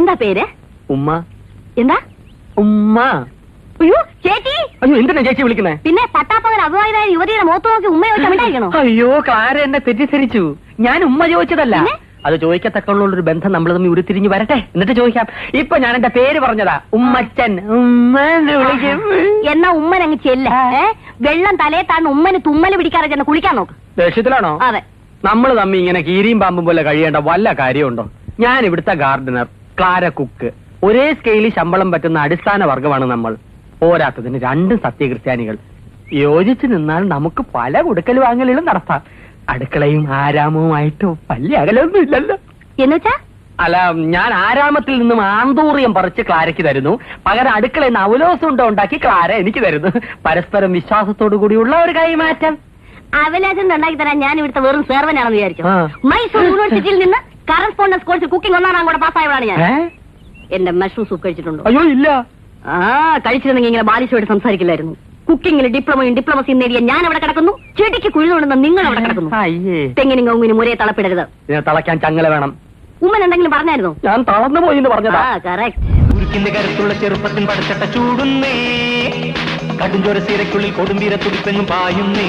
എന്താ പേര്? ഉമ്മ. എന്താ? ഉമ്മ. അയ്യോ ചേച്ചി. അയ്യോ എന്തിനാ ചേച്ചി വിളിക്കുന്നേ? പിന്നെ പട്ടാപ്പകൽ അഭിമാനായ യുവതിയുടെ മുഖത്ത് നോക്കി ഉമ്മ ചോദിച്ചാണോ? അയ്യോ ക്ലാര എന്നെ തെറ്റിദ്ധരിച്ചു. ഞാൻ ഉമ്മ ചോദിച്ചതല്ല. അത് ചോദിക്കത്തക്കുള്ളൊരു ബന്ധം നമ്മൾ തമ്മിൽ ഉരുത്തിരിഞ്ഞ് വരട്ടെ, എന്നിട്ട് ചോദിക്കാം. ഇപ്പൊ ഞാൻ എന്റെ പേര് പറഞ്ഞതാ, ഉമ്മച്ചൻ. ഉമ്മ വിളിക്കും. എന്നാ ഉമ്മനങ്ങ് ചെല്ല. വെള്ളം തലയെ താഴ്ന്ന് ഉമ്മന് തുമ്മല് പിടിക്കാതെ ചെന്ന് കുളിക്കാൻ നോക്ക്. ദേഷ്യത്തിലാണോ? അതെ. നമ്മൾ തമ്മിൽ ഇങ്ങനെ കീരിയും പാമ്പും പോലെ കഴിയേണ്ട വല്ല കാര്യമുണ്ടോ? ഞാൻ ഇവിടുത്തെ ഗാർഡനർ, ക്ലാര കുക്ക്. ഒരേ സ്കെയിലിൽ ശമ്പളം പറ്റുന്ന അടിസ്ഥാന വർഗമാണ് നമ്മൾ. പോരാത്തതിന് രണ്ടും സത്യക്രിസ്ത്യാനികൾ. യോജിച്ചു നിന്നാൽ നമുക്ക് പല കൊടുക്കൽ വാങ്ങലുകളും നടത്താം. അടുക്കളയും ആരാമവുമായിട്ട് വലിയ അകലൊന്നും ഇല്ലല്ലോ. എന്നുവെച്ചാ? അല്ല, ഞാൻ ആരാമത്തിൽ നിന്നും ആന്തൂറിയം പറിച്ച് ക്ലാരയ്ക്ക് തരുന്നു, പകരം അടുക്കളയിൽ നിന്ന് അവലോസുണ്ട ഉണ്ടാക്കി ക്ലാര എനിക്ക് തരുന്നു. പരസ്പരം വിശ്വാസത്തോടു കൂടിയുള്ള ഒരു കൈമാറ്റം. അവലാസം ഉണ്ടാക്കി തരാൻ ഞാൻ ഇവിടുത്തെ വെറും സെർവനാണെന്ന് വിചാരിച്ചു. മൈസൂർ യൂണിവേഴ്സിറ്റിയിൽ നിന്ന് കറസ്പോണ്ടൻസ് കോഴ്സിൽ കുക്കിംഗ് ഒന്നാം കൂടെ പാസ്സായവളാണ് ഞാൻ. എന്റെ മഷ്റൂം സൂപ്പ് കഴിച്ചിട്ടുണ്ടോ? അയ്യോ ഇല്ല. കഴിച്ചിരുന്നെങ്കിൽ ഇങ്ങനെ ബാലിശോട് സംസാരിക്കില്ലായിരുന്നു. കുക്കിംഗിൽ ഡിപ്ലോമയും ഡിപ്ലോമസിയും നേടിയ ഞാൻ അവിടെ കിടക്കുന്നു, ചെടിക്ക് കുഴിതുകൊണ്ടെന്ന് നിങ്ങൾ അവിടെ കിടക്കുന്നു. തെങ്ങിനും കവുങ്ങിനും ഒരേ തളപ്പിടരുത്. തളയ്ക്കാൻ ചങ്ങല വേണം. ഉമ്മൻ എന്തെങ്കിലും പറഞ്ഞായിരുന്നോ? ഞാൻ തളർന്നു പോയി എന്ന് പറഞ്ഞതാ. ഉരുക്കിന്റെ കരുത്തുള്ള ചെറുപ്പത്തിൻ പടച്ചട്ട ചൂടുന്നേ, കടുംചോര സീരയ്ക്കുള്ളിൽ കൊടുമ്പീര തുടിപ്പെങ്ങും പായുന്നേ.